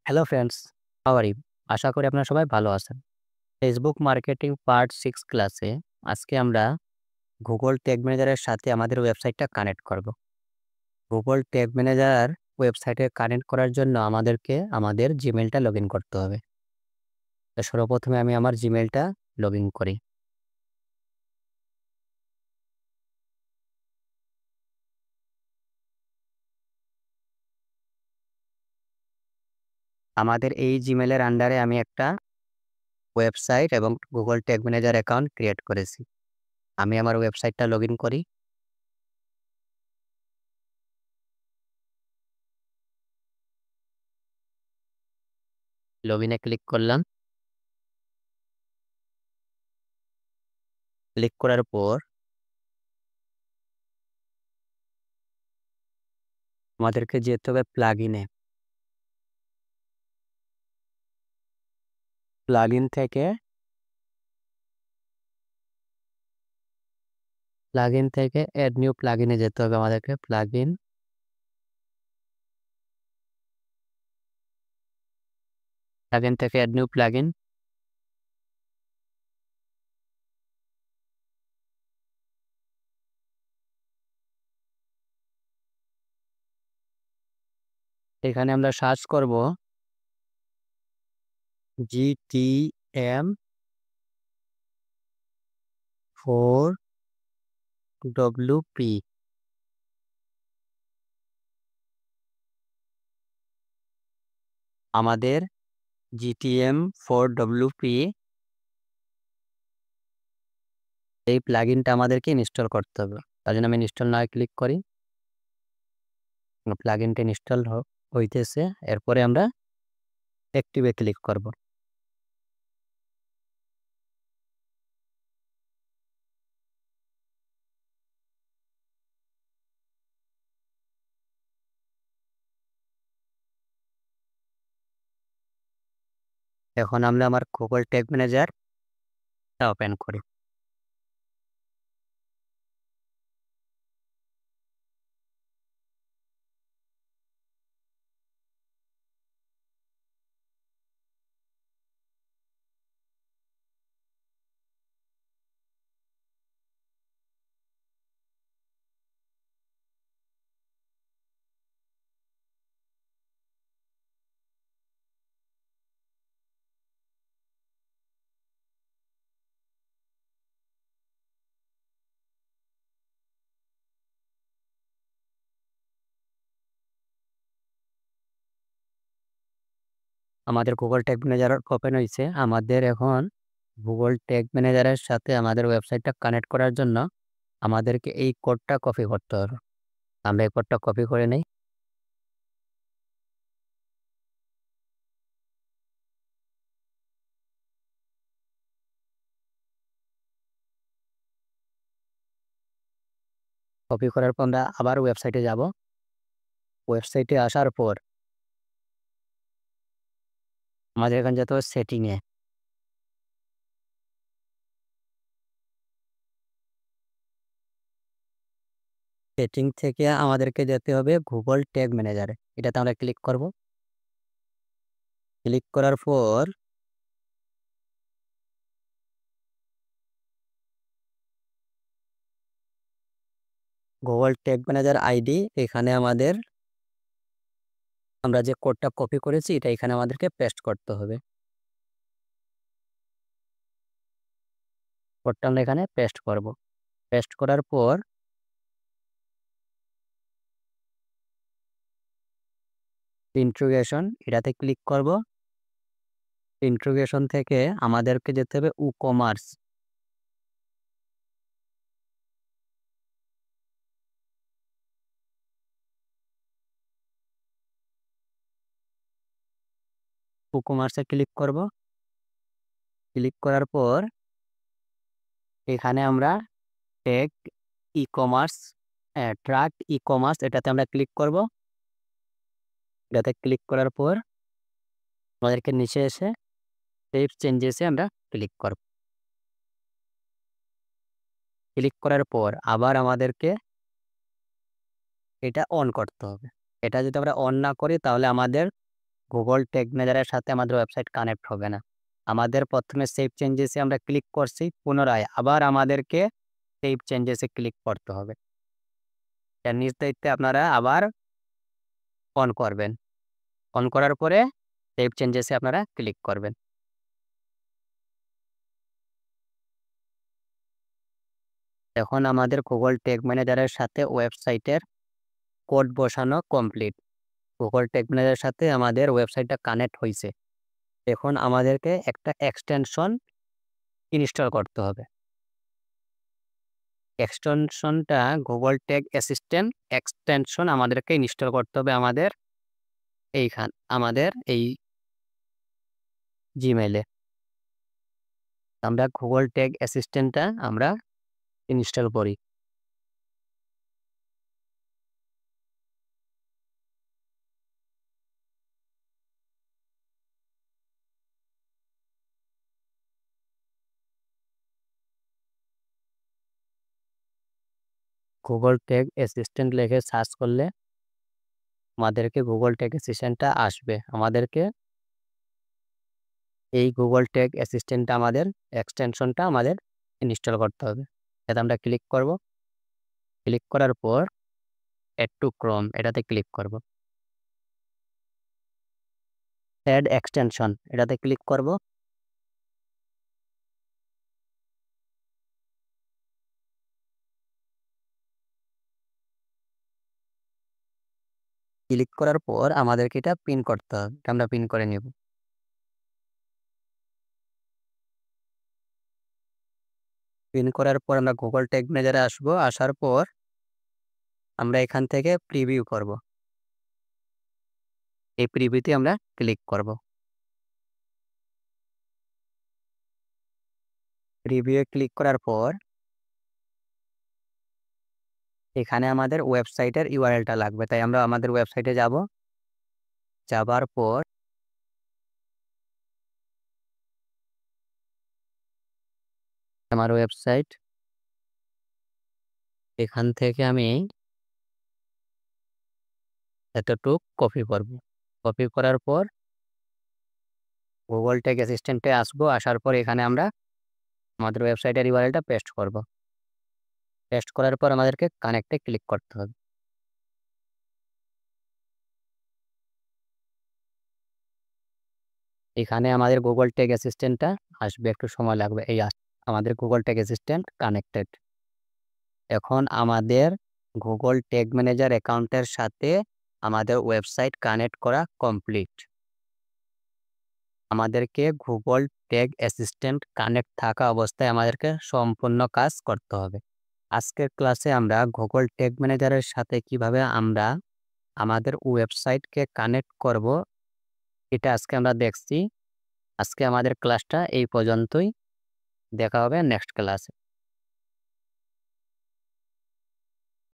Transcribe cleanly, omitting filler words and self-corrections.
Hello friends, how are you? আশা করি আপনারা সবাই ভালো আছেন। ফেসবুক মার্কেটিং পার্ট 6 ক্লাসে আজকে আমরা Google ট্যাগ ম্যানেজারের সাথে আমাদের ওয়েবসাইটটা কানেক্ট করব। Google ট্যাগ ম্যানেজার ওয়েবসাইটে কানেক্ট করার জন্য আমাদেরকে আমাদের জিমেইলটা লগইন করতে হবে। তো সর্বপ্রথমে আমি আমার জিমেইলটা লগইন করি। আমাদের এই জিমেইলের আন্ডারে আমি একটা ওয়েবসাইট এবং Google tag manager account create করেছি। আমি আমার ওয়েবসাইটটা লগইন করি। লগইনে ক্লিক করলাম। ক্লিক করার পর আমাদেরকে যেতে হবে প্লাগইনে। প্লাগইন থেকে এড নিউ প্লাগইনে যেতে হবে আমাদেরকে। প্লাগইন থেকে এড নিউ প্লাগইন। এখানে আমরা সার্চ করব GTM 4WP। আমাদের GTM 4WP এই প্লাগইনটা আমাদেরকে ইনস্টল করতে হবে। তার জন্য আমি ইনস্টল নাও ক্লিক করি। প্লাগইনটা ইনস্টল হইতেছে। এরপরে আমরা অ্যাক্টিভে ক্লিক করব। এখন আমরা আমার Google ট্যাগ ম্যানেজারটা ওপেন করি। আমাদের Google ট্যাগ ম্যানেজার ওপেন হইছে। আমাদের এখন Google ট্যাগ ম্যানেজারের সাথে আমাদের ওয়েবসাইটটা কানেক্ট করার জন্য আমাদেরকে এই কোডটা কপি করতে হবে। আমরা এই কোডটা কপি করে নেই। কপি করার পর আমরা আবার ওয়েবসাইটে যাব। ওয়েবসাইটে আসার পর আমাদের এখানে যেতে হবে সেটিংয়ে। সেটিং থেকে আমাদেরকে যেতে হবে Google ট্যাগ ম্যানেজারে। এটাতে আমরা ক্লিক করব। ক্লিক করার পর Google ট্যাগ ম্যানেজার আইডি এখানে আমরা যে কোডটা কপি করেছি এটা এখানে আমাদেরকে পেস্ট করতে হবে। কোডটা আমরা এখানে পেস্ট করব। পেস্ট করার পর ইন্টিগ্রেশন এটাতে ক্লিক করব। ইন্টিগ্রেশন থেকে আমাদেরকে যেতে হবে WooCommerce। WooCommerce এ ক্লিক করব। ক্লিক করার পর এখানে আমরা ট্যাগ ই-কমার্স ট্রাক ই-কমার্স এটাতে আমরা ক্লিক করব। এটাতে ক্লিক করার পর আমাদেরকে নিচে এসে সেভ চেঞ্জেসে আমরা ক্লিক করব। ক্লিক করার পর আবার আমাদেরকে এটা অন করতে হবে। এটা যদি আমরা অন না করি তাহলে আমাদের গুগল ট্যাগ ম্যানেজারের সাথে আমাদের ওয়েবসাইট কানেক্ট হবে না। আমাদের প্রথমে সেভ চেঞ্জেসে আমরা ক্লিক করছি, পুনরায় আবার আমাদেরকে সেভ চেঞ্জেসে ক্লিক করতে হবে। এর নিজ দায়িত্বে আপনারা আবার অন করবেন। অন করার পরে সেভ চেঞ্জেসে আপনারা ক্লিক করবেন। এখন আমাদের গুগল ট্যাগ ম্যানেজারের সাথে ওয়েবসাইটের কোড বসানো কমপ্লিট। গুগল ট্যাগ ম্যানেজারের সাথে আমাদের ওয়েবসাইটটা কানেক্ট হইছে। এখন আমাদেরকে একটা এক্সটেনশন ইনস্টল করতে হবে। এক্সটেনশনটা গুগল ট্যাগ অ্যাসিস্ট্যান্ট এক্সটেনশন আমাদেরকে ইনস্টল করতে হবে আমাদের এই জিমেইলে। আমরা গুগল ট্যাগ অ্যাসিস্ট্যান্টটা আমরা ইনস্টল করি। গুগল ট্যাগ অ্যাসিস্ট্যান্ট লিখে সার্চ করলে আমাদেরকে গুগল ট্যাগ অ্যাসিস্ট্যান্টটা আসবে। আমাদেরকে এই গুগল ট্যাগ অ্যাসিস্ট্যান্টটা আমাদের এক্সটেনশনটা আমাদের ইনস্টল করতে হবে। এটাতে আমরা ক্লিক করব। ক্লিক করার পর অ্যাড টু ক্রোম এটাতে ক্লিক করব। অ্যাড এক্সটেনশন এটাতে ক্লিক করব। ক্লিক করার পর আমাদেরকে এটা পিন করতে হবে। এটা আমরা পিন করে নেব। পিন করার পর আমরা গুগল ট্যাগ ম্যানেজারে আসবো। আসার পর আমরা এখান থেকে প্রিভিউ করব। এই প্রিভিউতে আমরা ক্লিক করব। প্রিভিউয়ে ক্লিক করার পর এখানে আমাদের ওয়েবসাইটের ইউআরএলটা লাগবে। তাই আমরা আমাদের ওয়েবসাইটে যাব। যাবার পর আমার ওয়েবসাইট এখান থেকে আমি এতটুক কপি করব। কপি করার পর গুগল ট্যাগ অ্যাসিস্ট্যান্টে আসবো। আসার পর এখানে আমরা আমাদের ওয়েবসাইটের ইউআরএলটা পেস্ট করব। পেস্ট করার পর আমাদেরকে কানেক্টে ক্লিক করতে হবে। এখানে আমাদের গুগল ট্যাগ অ্যাসিস্ট্যান্টটা আসবে, একটু সময় লাগবে। আমাদের গুগল ট্যাগ অ্যাসিস্ট্যান্ট কানেক্টেড। এখন আমাদের গুগল ট্যাগ ম্যানেজার অ্যাকাউন্টের সাথে আমাদের ওয়েবসাইট কানেক্ট করা কমপ্লিট। আমাদেরকে গুগল ট্যাগ অ্যাসিস্ট্যান্ট কানেক্ট থাকা অবস্থায় আমাদেরকে সম্পূর্ণ কাজ করতে হবে। আজকের ক্লাসে আমরা গুগল ট্যাগ ম্যানেজারের সাথে কিভাবে আমরা আমাদের ওয়েবসাইটকে কানেক্ট করব এটা আজকে আমরা দেখছি। আজকে আমাদের ক্লাসটা এই পর্যন্তই। দেখা হবে নেক্সট ক্লাসে।